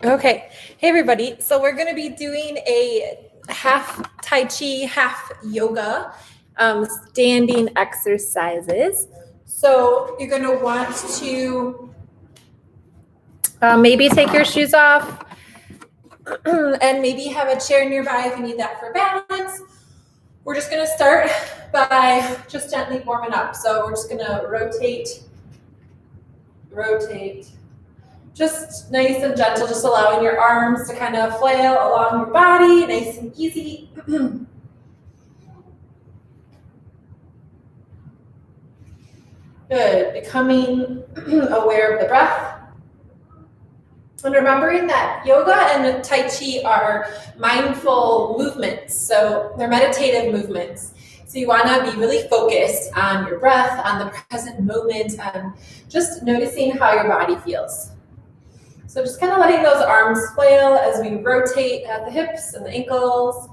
Okay. Hey, everybody. So we're going to be doing a half Tai Chi, half yoga standing exercises. So you're going to want to maybe take your shoes off and maybe have a chair nearby if you need that for balance. We're just going to start by just gently warming up. So we're just going to rotate. Just nice and gentle, just allowing your arms to kind of flail along your body, nice and easy. Good, becoming aware of the breath. And remembering that yoga and Tai Chi are mindful movements, so they're meditative movements. So you want to be really focused on your breath, on the present moment, and just noticing how your body feels. So just kind of letting those arms flail as we rotate at the hips and the ankles.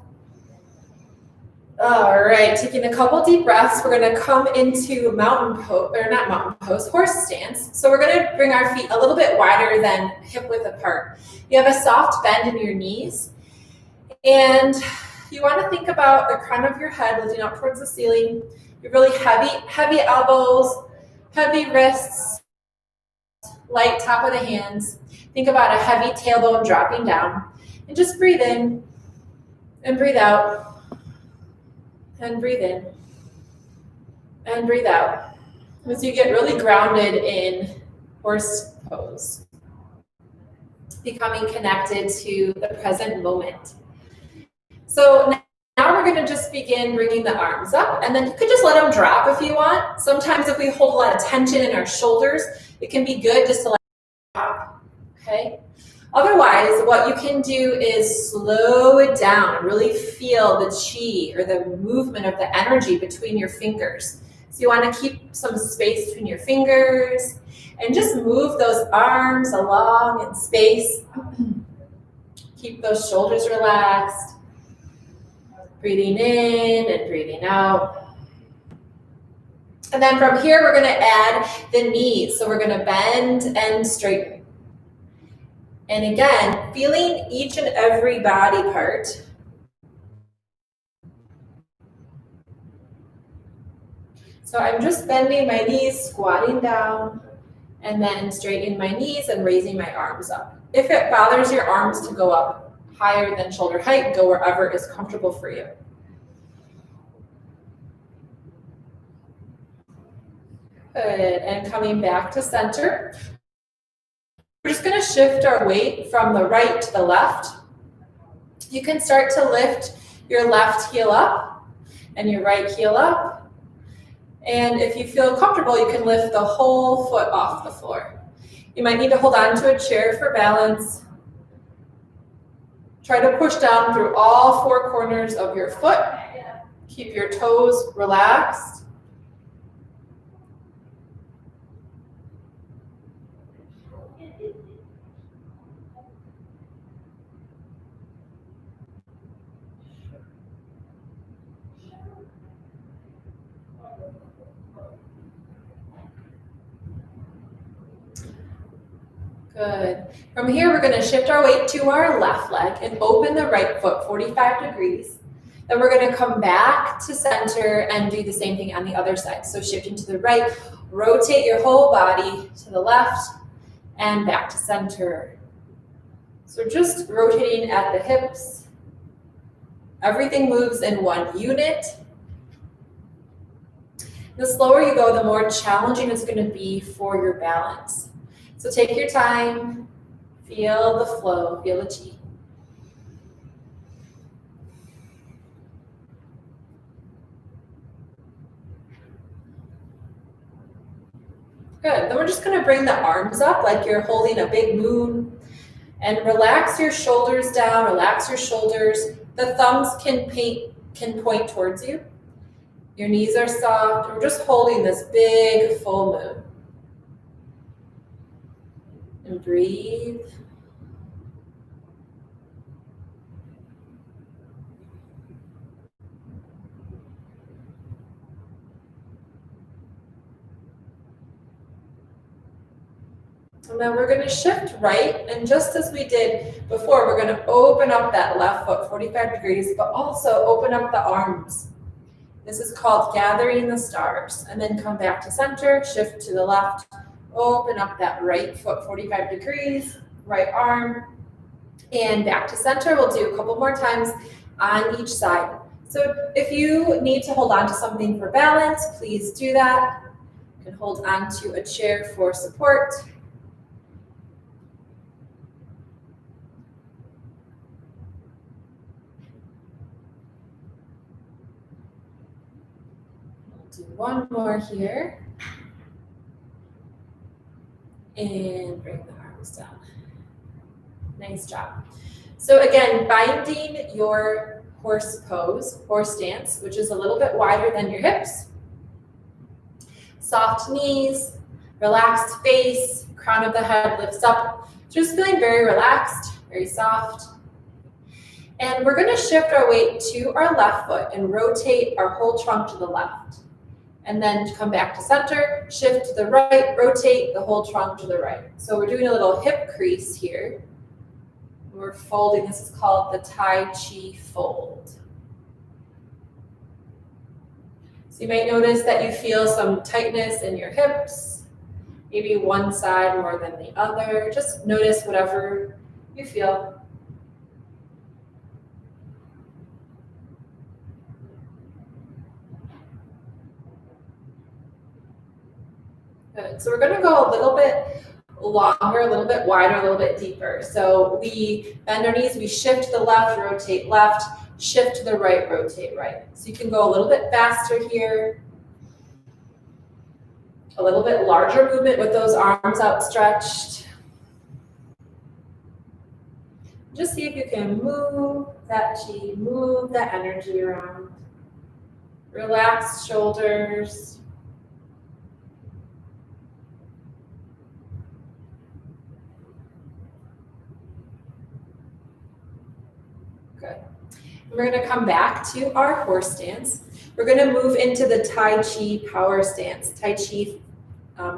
All right, taking a couple deep breaths, we're going to come into horse stance. So we're going to bring our feet a little bit wider than hip width apart. You have a soft bend in your knees, and you want to think about the crown of your head lifting up towards the ceiling. You're really heavy elbows, heavy wrists, light top of the hands. Think about a heavy tailbone dropping down, and just breathe in and breathe out. And breathe in and breathe out as you get really grounded in horse pose, becoming connected to the present moment. So now we're going to just begin bringing the arms up, and then you could just let them drop if you want. Sometimes if we hold a lot of tension in our shoulders, it can be good just to let them drop, okay? Otherwise, what you can do is slow it down, really feel the chi or the movement of the energy between your fingers. So you want to keep some space between your fingers and just move those arms along in space. Keep those shoulders relaxed. Breathing in and breathing out. And then from here, we're going to add the knees. So we're going to bend and straighten. And again, feeling each and every body part. So I'm just bending my knees, squatting down, and then straightening my knees and raising my arms up. If it bothers your arms to go up higher than shoulder height, go wherever is comfortable for you. Good, and coming back to center. We're just going to shift our weight from the right to the left. You can start to lift your left heel up and your right heel up. And if you feel comfortable, you can lift the whole foot off the floor. You might need to hold on to a chair for balance. Try to push down through all four corners of your foot. Keep your toes relaxed. Good. From here, we're going to shift our weight to our left leg and open the right foot 45 degrees. Then we're going to come back to center and do the same thing on the other side. So shifting to the right, rotate your whole body to the left and back to center. So just rotating at the hips. Everything moves in one unit. The slower you go, the more challenging it's going to be for your balance. So take your time, feel the flow, feel the chi. Good, then we're just going to bring the arms up like you're holding a big moon and relax your shoulders down, relax your shoulders. The thumbs can point towards you. Your knees are soft. We're just holding this big full moon. And breathe. And then we're going to shift right, and just as we did before, we're going to open up that left foot 45 degrees, but also open up the arms. This is called gathering the stars. And then come back to center, shift to the left, open up that right foot 45 degrees, right arm, and back to center. We'll do a couple more times on each side. So if you need to hold on to something for balance, please do that. You can hold on to a chair for support. Do one more here. And bring the arms down. Nice job. So again, binding your horse pose, horse stance, which is a little bit wider than your hips. Soft knees, relaxed face, crown of the head lifts up. Just feeling very relaxed, very soft. And we're going to shift our weight to our left foot and rotate our whole trunk to the left. And then come back to center, shift to the right, rotate the whole trunk to the right. So we're doing a little hip crease here. We're folding, this is called the Tai Chi fold. So you might notice that you feel some tightness in your hips, maybe one side more than the other. Just notice whatever you feel. Good. So we're going to go a little bit longer, a little bit wider, a little bit deeper. So we bend our knees, we shift to the left, rotate left, shift to the right, rotate right. So you can go a little bit faster here. A little bit larger movement with those arms outstretched. Just see if you can move that chi, move that energy around. Relax shoulders. Good. We're going to come back to our horse stance. We're going to move into the Tai Chi power stance, Tai Chi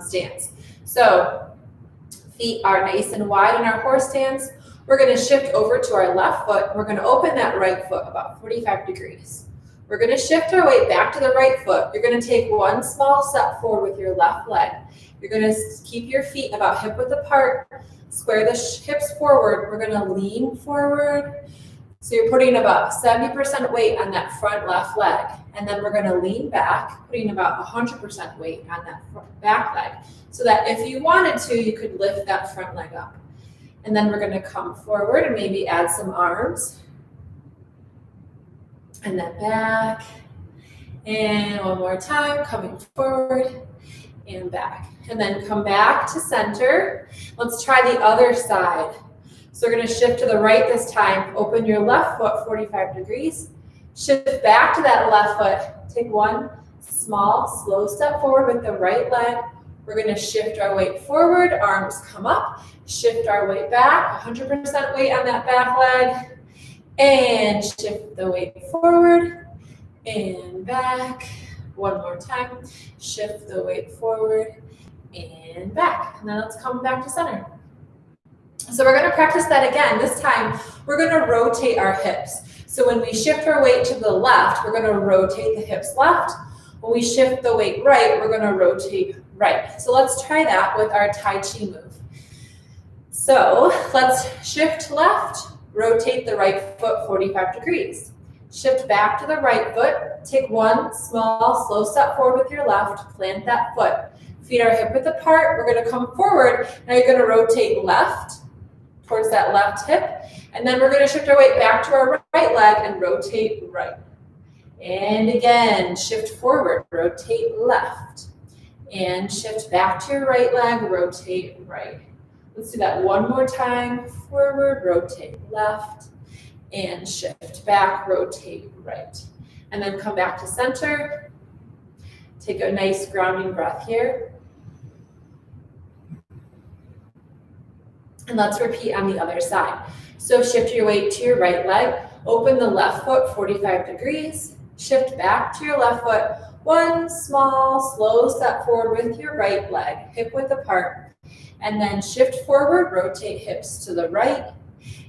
stance. So feet are nice and wide in our horse stance. We're going to shift over to our left foot. We're going to open that right foot about 45 degrees. We're going to shift our weight back to the right foot. You're going to take one small step forward with your left leg. You're going to keep your feet about hip width apart. Square the hips forward. We're going to lean forward. So you're putting about 70% weight on that front left leg. And then we're going to lean back, putting about 100% weight on that back leg. So that if you wanted to, you could lift that front leg up. And then we're going to come forward and maybe add some arms. And then back. And one more time, coming forward and back. And then come back to center. Let's try the other side. So we're going to shift to the right this time. Open your left foot 45 degrees. Shift back to that left foot. Take one small, slow step forward with the right leg. We're going to shift our weight forward. Arms come up. Shift our weight back. 100% weight on that back leg. And shift the weight forward and back. One more time. Shift the weight forward and back. And then let's come back to center. So we're going to practice that again. This time, we're going to rotate our hips. So when we shift our weight to the left, we're going to rotate the hips left. When we shift the weight right, we're going to rotate right. So let's try that with our Tai Chi move. So let's shift left, rotate the right foot 45 degrees. Shift back to the right foot. Take one small, slow step forward with your left. Plant that foot. Feet are hip width apart. We're going to come forward. Now you're going to rotate left towards that left hip. And then we're going to shift our weight back to our right leg and rotate right. And again, shift forward, rotate left. And shift back to your right leg, rotate right. Let's do that one more time. Forward, rotate left. And shift back, rotate right. And then come back to center. Take a nice grounding breath here. And let's repeat on the other side. So shift your weight to your right leg. Open the left foot 45 degrees. Shift back to your left foot. One small, slow step forward with your right leg, hip width apart. And then shift forward, rotate hips to the right,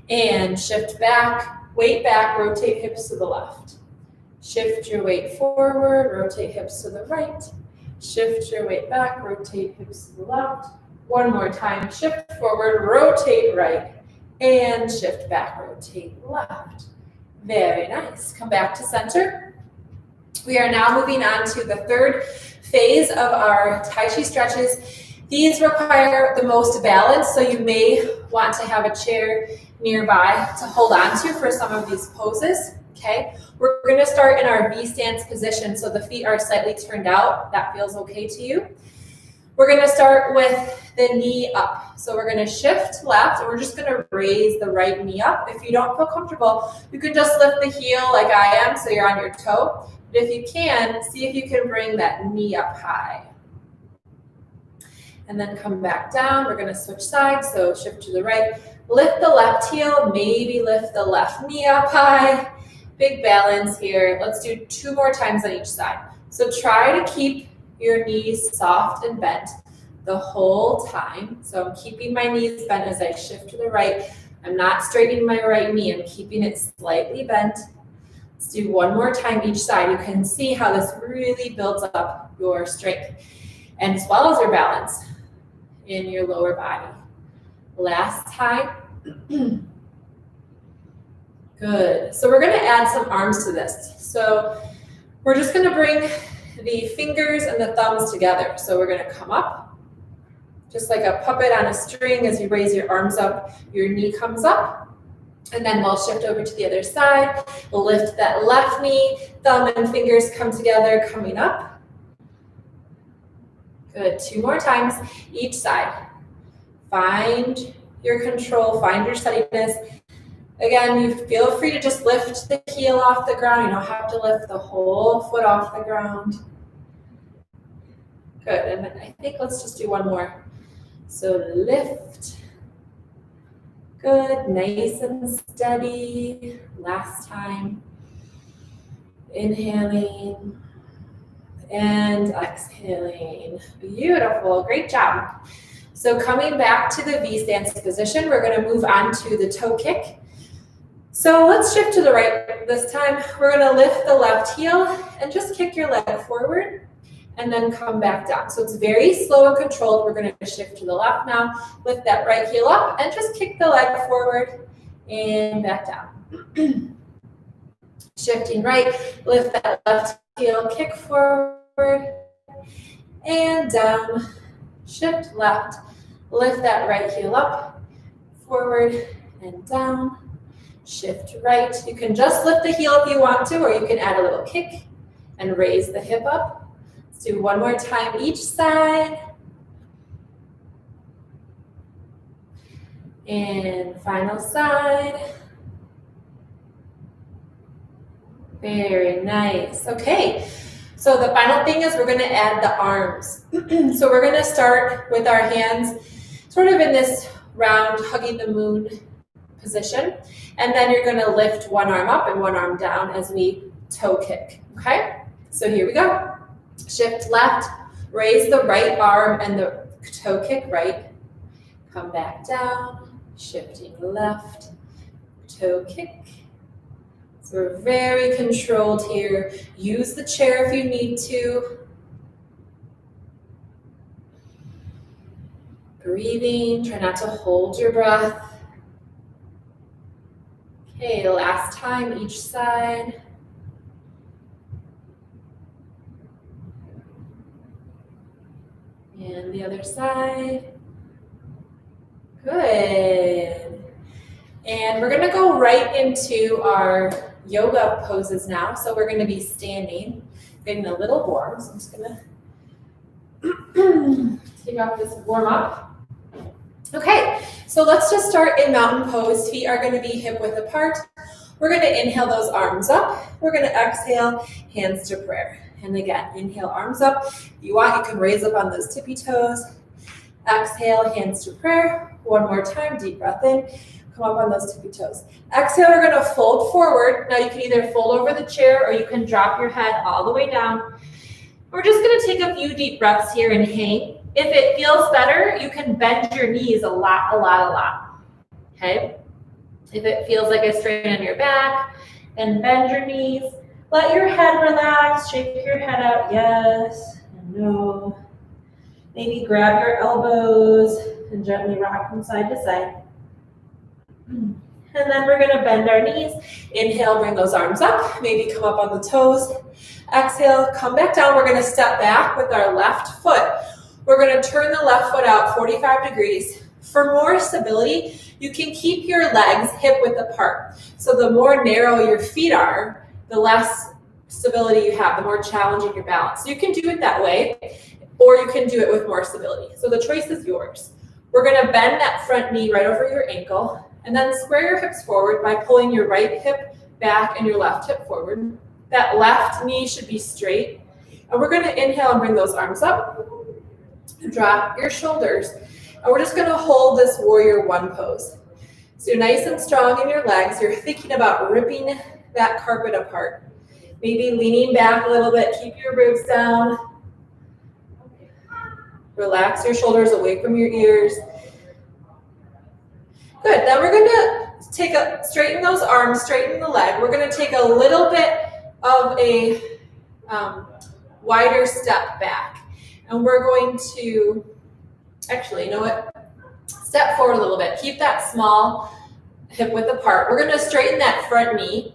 and shift back, weight back, rotate hips to the left. Shift your weight forward, rotate hips to the right. Shift your weight back, rotate hips to the left. One more time, shift forward, rotate right, and shift back, rotate left. Very nice. Come back to center. We are now moving on to the third phase of our Tai Chi stretches. These require the most balance, so you may want to have a chair nearby to hold on to for some of these poses. Okay, we're going to start in our V stance position, so the feet are slightly turned out. That feels okay to you. We're going to start with the knee up. So we're going to shift left, and we're just going to raise the right knee up. If you don't feel comfortable, you can just lift the heel like I am, so you're on your toe. But if you can, see if you can bring that knee up high. And then come back down. We're going to switch sides, so shift to the right. Lift the left heel, maybe lift the left knee up high. Big balance here. Let's do 2 more times on each side. So try to keep your knees soft and bent the whole time. So I'm keeping my knees bent as I shift to the right. I'm not straightening my right knee. I'm keeping it slightly bent. Let's do 1 more time each side. You can see how this really builds up your strength and as well as your balance in your lower body. Last time. Good. So we're going to add some arms to this. So we're just going to bring the fingers and the thumbs together. So we're going to come up, just like a puppet on a string. As you raise your arms up, your knee comes up. And then we'll shift over to the other side. We'll lift that left knee, thumb and fingers come together, coming up. Good. 2 more times each side. Find your control, find your steadiness. Again, you feel free to just lift the heel off the ground. You don't have to lift the whole foot off the ground. Good, and then I think let's just do 1 more. So lift. Good, nice and steady. Last time. Inhaling and exhaling. Beautiful, great job. So coming back to the V stance position, we're going to move on to the toe kick. So let's shift to the right this time. We're going to lift the left heel and just kick your leg forward and then come back down. So it's very slow and controlled. We're going to shift to the left now. Lift that right heel up and just kick the leg forward and back down. Shifting right, lift that left heel, kick forward and down. Shift left, lift that right heel up, forward and down. Shift right. You can just lift the heel if you want to, or you can add a little kick and raise the hip up. Let's do 1 more time each side. And final side. Very nice. Okay, so the final thing is we're going to add the arms. So we're going to start with our hands sort of in this round hugging the moon position. And then you're going to lift 1 arm up and 1 arm down as we toe kick. Okay, so here we go. Shift left, raise the right arm and the toe kick right. Come back down, shifting left, toe kick. So we're very controlled here. Use the chair if you need to. Breathing, try not to hold your breath. Okay, last time each side. And the other side. Good. And we're going to go right into our yoga poses now. So we're going to be standing, getting a little warm. So I'm just going to take off this warm up. Okay, so let's just start in mountain pose. Feet are going to be hip width apart. We're going to inhale those arms up. We're going to exhale, hands to prayer. And again, inhale, arms up. If you want, you can raise up on those tippy toes. Exhale, hands to prayer. 1 more time, deep breath in. Come up on those tippy toes. Exhale, we're going to fold forward. Now you can either fold over the chair or you can drop your head all the way down. We're just going to take a few deep breaths here and hang. If it feels better, you can bend your knees a lot. Okay? If it feels like a strain on your back, then bend your knees. Let your head relax. Shake your head out. Yes and no. Maybe grab your elbows and gently rock from side to side. And then we're gonna bend our knees. Inhale, bring those arms up. Maybe come up on the toes. Exhale, come back down. We're gonna step back with our left foot. We're gonna turn the left foot out 45 degrees. For more stability, you can keep your legs hip width apart. So the more narrow your feet are, the less stability you have, the more challenging your balance. So you can do it that way, or you can do it with more stability. So the choice is yours. We're gonna bend that front knee right over your ankle, and then square your hips forward by pulling your right hip back and your left hip forward. That left knee should be straight. And we're gonna inhale and bring those arms up. Drop your shoulders. And we're just gonna hold this warrior one pose. So you're nice and strong in your legs. You're thinking about ripping that carpet apart. Maybe leaning back a little bit, keep your ribs down. Relax your shoulders away from your ears. Good, then we're gonna straighten those arms, straighten the leg. We're gonna take a little bit of a wider step back. And we're going to, actually, you know what? Step forward a little bit. Keep that small hip width apart. We're gonna straighten that front knee.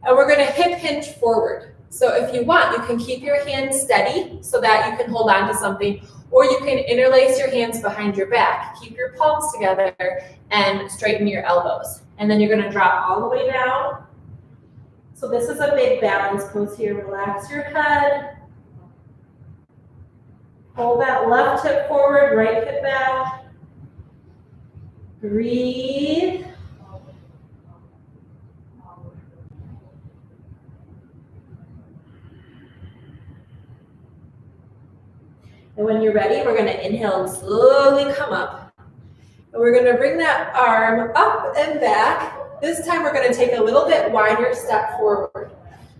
And we're gonna hip hinge forward. So if you want, you can keep your hands steady so that you can hold on to something, or you can interlace your hands behind your back. Keep your palms together and straighten your elbows. And then you're gonna drop all the way down. So this is a big balance pose here. Relax your head. Hold that left hip forward, right hip back. Breathe. And when you're ready, we're gonna inhale and slowly come up. And we're gonna bring that arm up and back. This time we're gonna take a little bit wider step forward.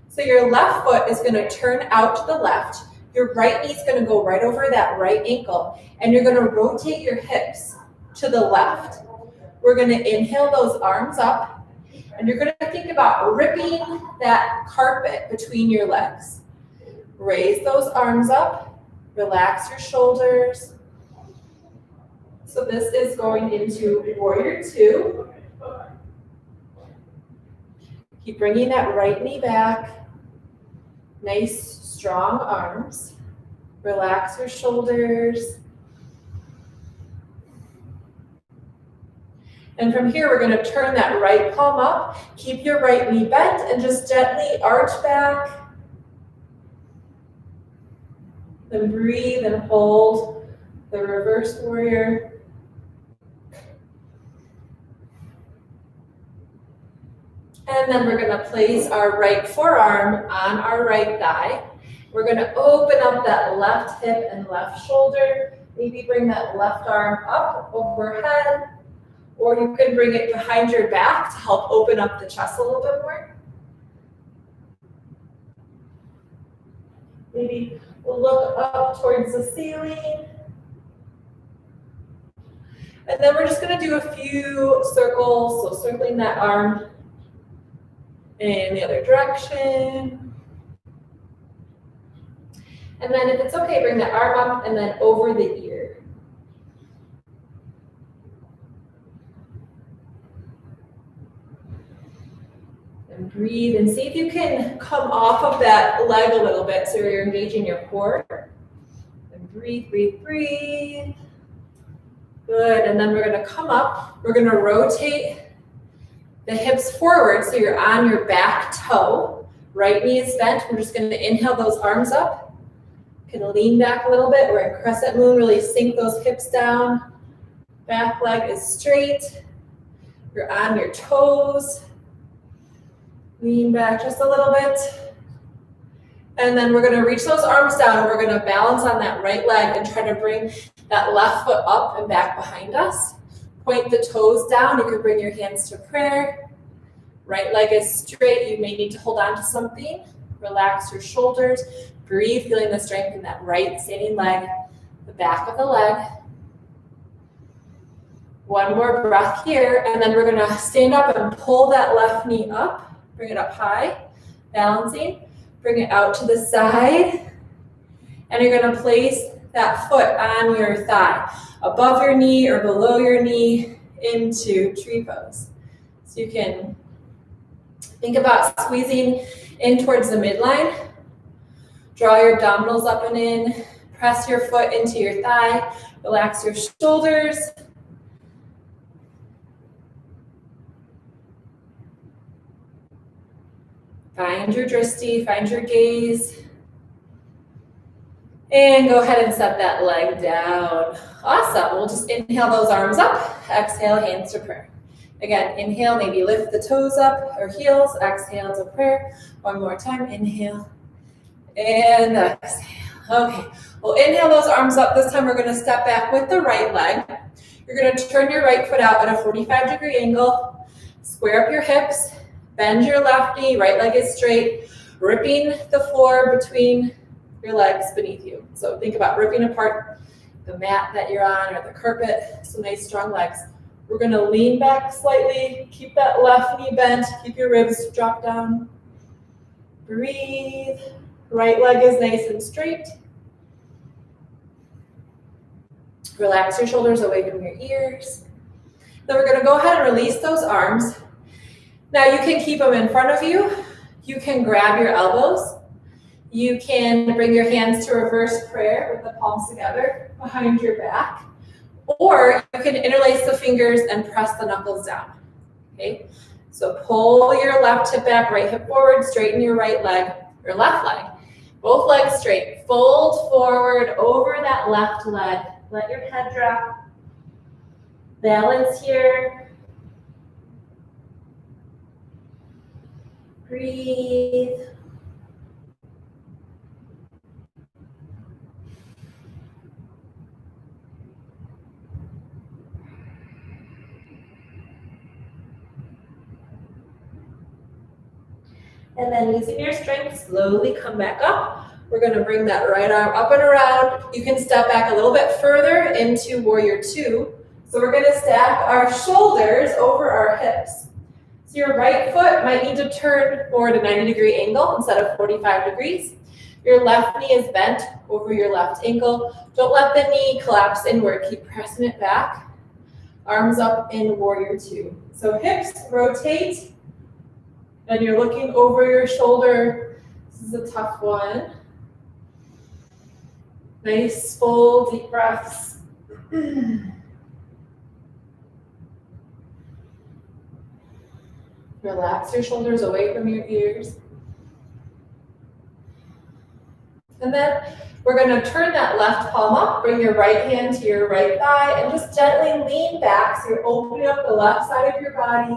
So your left foot is gonna turn out to the left. Your right knee's gonna go right over that right ankle. And you're gonna rotate your hips to the left. We're gonna inhale those arms up. And you're gonna think about ripping that carpet between your legs. Raise those arms up. Relax your shoulders. So this is going into warrior two. Keep bringing that right knee back. Nice, strong arms. Relax your shoulders. And from here, we're gonna turn that right palm up. Keep your right knee bent and just gently arch back. Then breathe and hold the reverse warrior. And then we're gonna place our right forearm on our right thigh. We're gonna open up that left hip and left shoulder. Maybe bring that left arm up overhead, or you can bring it behind your back to help open up the chest a little bit more. Maybe we'll look up towards the ceiling. And then we're just gonna do a few circles. So circling that arm in the other direction. And then if it's okay, bring that arm up and then over the ear. And breathe and see if you can come off of that leg a little bit so you're engaging your core. And breathe, breathe, breathe. Good, and then we're gonna come up. We're gonna rotate the hips forward so you're on your back toe. Right knee is bent. We're just gonna inhale those arms up. You can lean back a little bit. We're in crescent moon, really sink those hips down. Back leg is straight. You're on your toes. Lean back just a little bit. And then we're gonna reach those arms down and we're gonna balance on that right leg and try to bring that left foot up and back behind us. Point the toes down. You can bring your hands to prayer. Right leg is straight. You may need to hold on to something. Relax your shoulders. Breathe, feeling the strength in that right standing leg. the back of the leg. One more breath here, and then we're gonna stand up and pull that left knee up, bring it up high, balancing, bring it out to the side, and you're gonna place that foot on your thigh, above your knee or below your knee into tree pose. So you can think about squeezing in towards the midline, draw your abdominals up and in, press your foot into your thigh, relax your shoulders. Find your drishti, find your gaze. And go ahead and set that leg down. Awesome. We'll just inhale those arms up. Exhale, hands to prayer. Again, inhale, maybe lift the toes up or heels. Exhale to prayer. One more time. Inhale and exhale. Okay. We'll inhale those arms up. This time we're going to step back with the right leg. You're going to turn your right foot out at a 45-degree angle. Square up your hips. Bend your left knee, right leg is straight, ripping the floor between your legs beneath you. So think about ripping apart the mat that you're on or the carpet, so nice strong legs. We're gonna lean back slightly, keep that left knee bent, keep your ribs dropped down. Breathe, right leg is nice and straight. Relax your shoulders away from your ears. Then we're gonna go ahead and release those arms. Now you can keep them in front of you. You can grab your elbows. You can bring your hands to reverse prayer with the palms together behind your back. Or you can interlace the fingers and press the knuckles down. Okay? So pull your left hip back, right hip forward, straighten your right leg, your left leg. Both legs straight. Fold forward over that left leg. Let your head drop. Balance here. Breathe. And then using your strength, slowly come back up. We're gonna bring that right arm up and around. You can step back a little bit further into warrior two. So we're gonna stack our shoulders over our hips. So your right foot might need to turn more at a 90-degree angle instead of 45 degrees. Your left knee is bent over your left ankle. Don't let the knee collapse inward. Keep pressing it back. Arms up in warrior two. So hips rotate, and you're looking over your shoulder. This is a tough one. Nice, full, deep breaths. Relax your shoulders away from your ears. And then we're going to turn that left palm up, bring your right hand to your right thigh, and just gently lean back so you're opening up the left side of your body,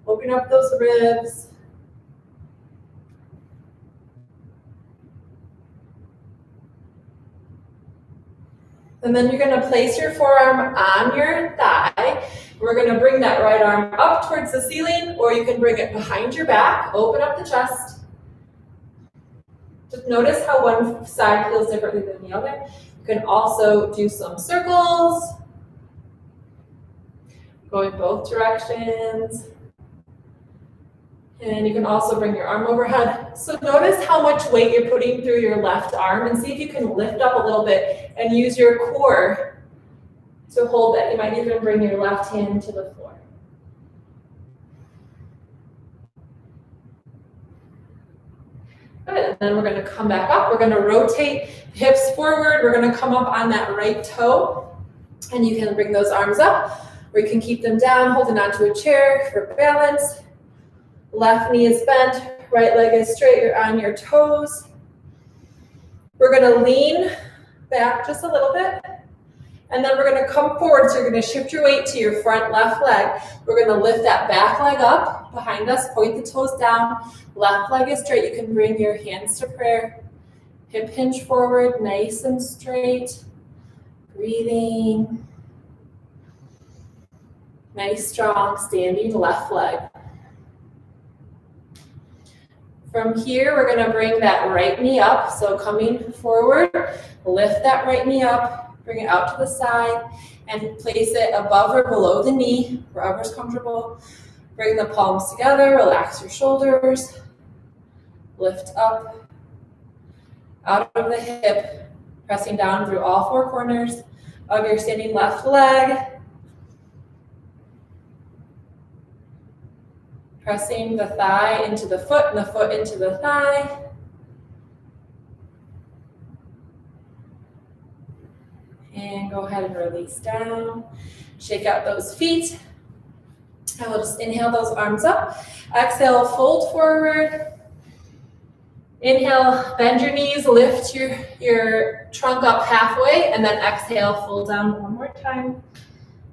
opening up those ribs. And then you're going to place your forearm on your thigh. We're going to bring that right arm up towards the ceiling, or you can bring it behind your back, open up the chest. Just notice how one side feels differently than the other. You can also do some circles, going both directions. And you can also bring your arm overhead. So notice how much weight you're putting through your left arm, and see if you can lift up a little bit and use your core to hold that. You might even bring your left hand to the floor. Good, and then we're going to come back up. We're going to rotate hips forward. We're going to come up on that right toe, and you can bring those arms up, or you can keep them down, holding onto a chair for balance. Left knee is bent, right leg is straight, you're on your toes. We're gonna lean back just a little bit, and then we're gonna come forward, so you're gonna shift your weight to your front left leg. We're gonna lift that back leg up behind us, point the toes down, left leg is straight. You can bring your hands to prayer. Hip hinge forward, nice and straight. Breathing. Nice, strong, standing left leg. From here, we're going to bring that right knee up. So coming forward, lift that right knee up. Bring it out to the side and place it above or below the knee, wherever's comfortable. Bring the palms together, relax your shoulders. Lift up, out of the hip, pressing down through all four corners of your standing left leg. Pressing the thigh into the foot and the foot into the thigh. And go ahead and release down. Shake out those feet. And we'll just inhale those arms up. Exhale, fold forward. Inhale, bend your knees, lift your trunk up halfway, and then exhale, fold down one more time.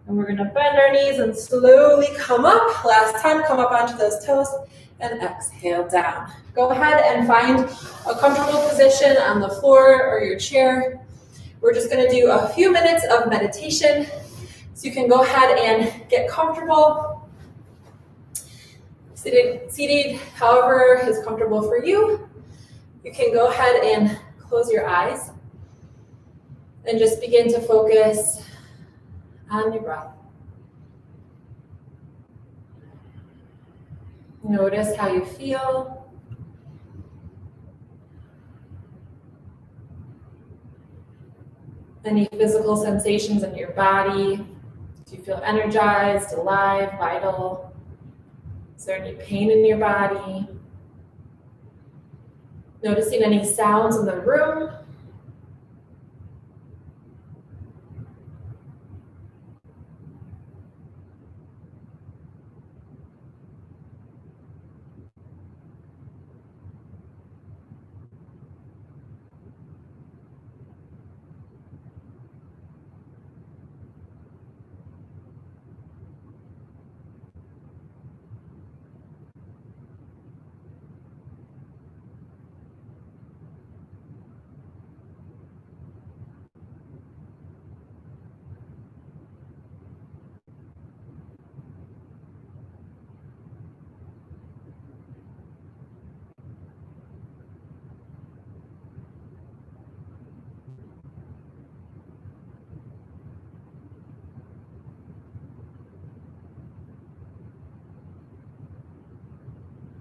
And we're gonna bend our knees and slowly come up. Last time, come up onto those toes and exhale down. Go ahead and find a comfortable position on the floor or your chair. We're just gonna do a few minutes of meditation. So you can go ahead and get comfortable. Seated, however is comfortable for you. You can go ahead and close your eyes and just begin to focus on your breath. Notice how you feel. Any physical sensations in your body? Do you feel energized, alive, vital? Is there any pain in your body? Noticing any sounds in the room?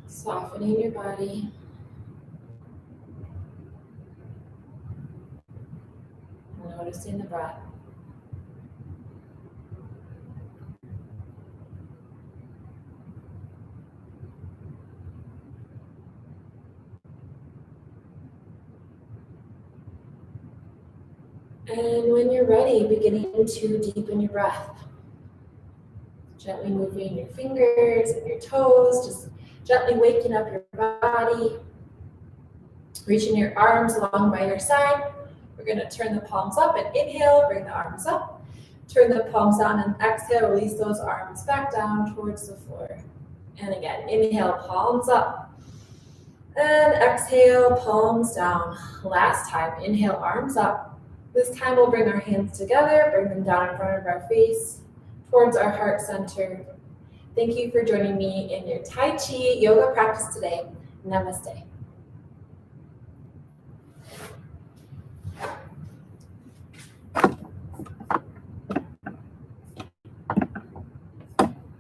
Softening your body. Noticing the breath. And when you're ready, beginning to deepen your breath. Gently moving your fingers and your toes, just gently waking up your body. Reaching your arms along by your side. We're going to turn the palms up and inhale, bring the arms up. Turn the palms down and exhale, release those arms back down towards the floor. And again, inhale, palms up. And exhale, palms down. Last time, inhale, arms up. This time we'll bring our hands together, bring them down in front of our face, towards our heart center. Thank you for joining me in your Tai Chi yoga practice today. Namaste.